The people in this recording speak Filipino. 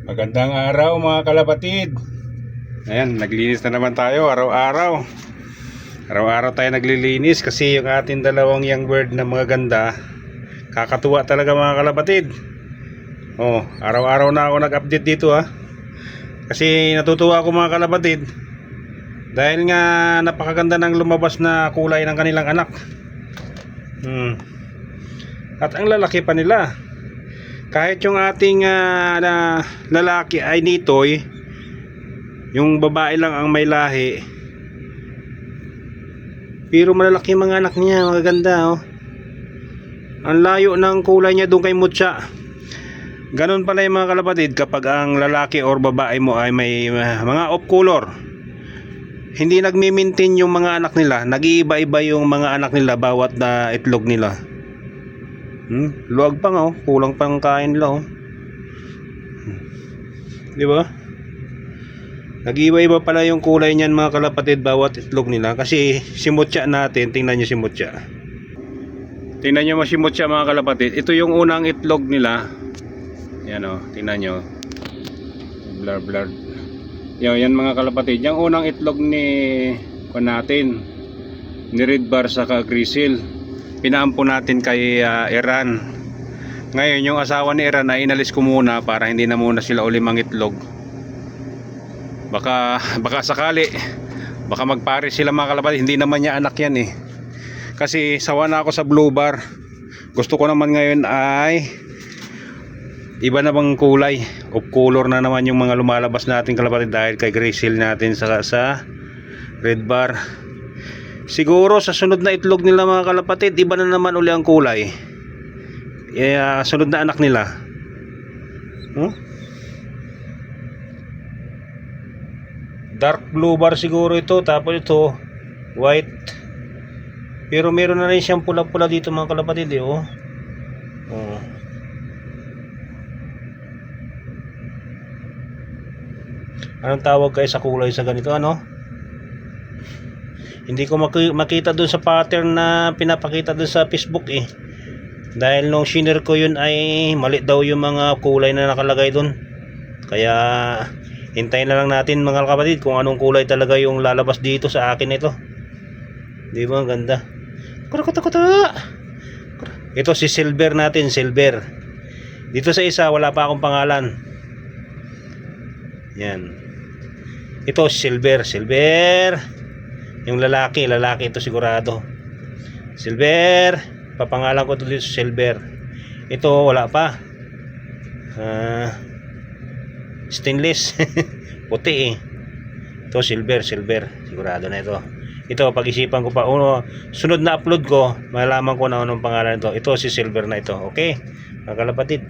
Magandang araw mga kalapatid. Ayan, naglinis na naman tayo araw-araw. Araw-araw tayo naglilinis kasi yung ating dalawang young bird na mga ganda, kakatuwa talaga mga kalapatid. Oh, araw-araw na ako nag-update dito kasi natutuwa ako mga kalapatid. Dahil nga napakaganda ng lumabas na kulay ng kanilang anak. At ang lalaki pa nila. Kahit yung ating lalaki ay nitoy, yung babae lang ang may lahi, pero malalaki mga anak niya, magaganda ang layo ng kulay niya doon kay Mutya. Ganun pala yung mga kalapatid, kapag ang lalaki or babae mo ay may mga off color, hindi nagmi-maintain yung mga anak nila, nag-iiba-iba yung mga anak nila bawat na itlog nila. Luwag pa nga kulang pang kain nila di ba? Nag-iiba-iba pala yung kulay niyan mga kalapatid bawat itlog nila. Kasi si Mutya natin, tingnan niyo si Mutya. Tingnan niyo si Mutya mga kalapatid. Ito yung unang itlog nila. Yan tingnan niyo. Blur. Yan mga kalapatid, yung unang itlog ni natin, ni Red Bar saka Grizzle, pinaampo natin kay Iran. Ngayon yung asawa ni Iran ay inalis ko muna para hindi na muna sila uli mangitlog. Baka sakali baka magpares sila mga kalapatid. Hindi naman niya anak yan kasi sawa na ako sa blue bar. Gusto ko naman ngayon ay iba na bang kulay, of color na naman yung mga lumalabas natin kalapatid, dahil kay Grizzle natin sa Red Bar. Siguro sa sunod na itlog nila mga kalapatid, iba na naman uli ang kulay. Sunod na anak nila. Dark blue bar siguro ito, tapos ito white. Pero meron na rin siyang pula-pula dito mga kalapatid Anong tawag kayo sa kulay sa ganito Hindi ko makita doon sa pattern na pinapakita doon sa Facebook dahil nung shinare ko yun ay mali daw yung mga kulay na nakalagay doon. Kaya hintayin na lang natin mga kapatid kung anong kulay talaga yung lalabas dito sa akin ito. Di ba ang ganda? Ito si silver natin, silver. Dito sa isa wala pa akong pangalan. Yan. Ito silver. Yung lalaki ito sigurado. Silver. Papangalan ko ito dito silver. Ito wala pa. Stainless. Puti Ito silver. Sigurado na ito. Ito pag-isipan ko pa. Sunod na upload ko, malaman ko na anong pangalan ito. Ito si silver na ito. Okay? Mga kalapatid.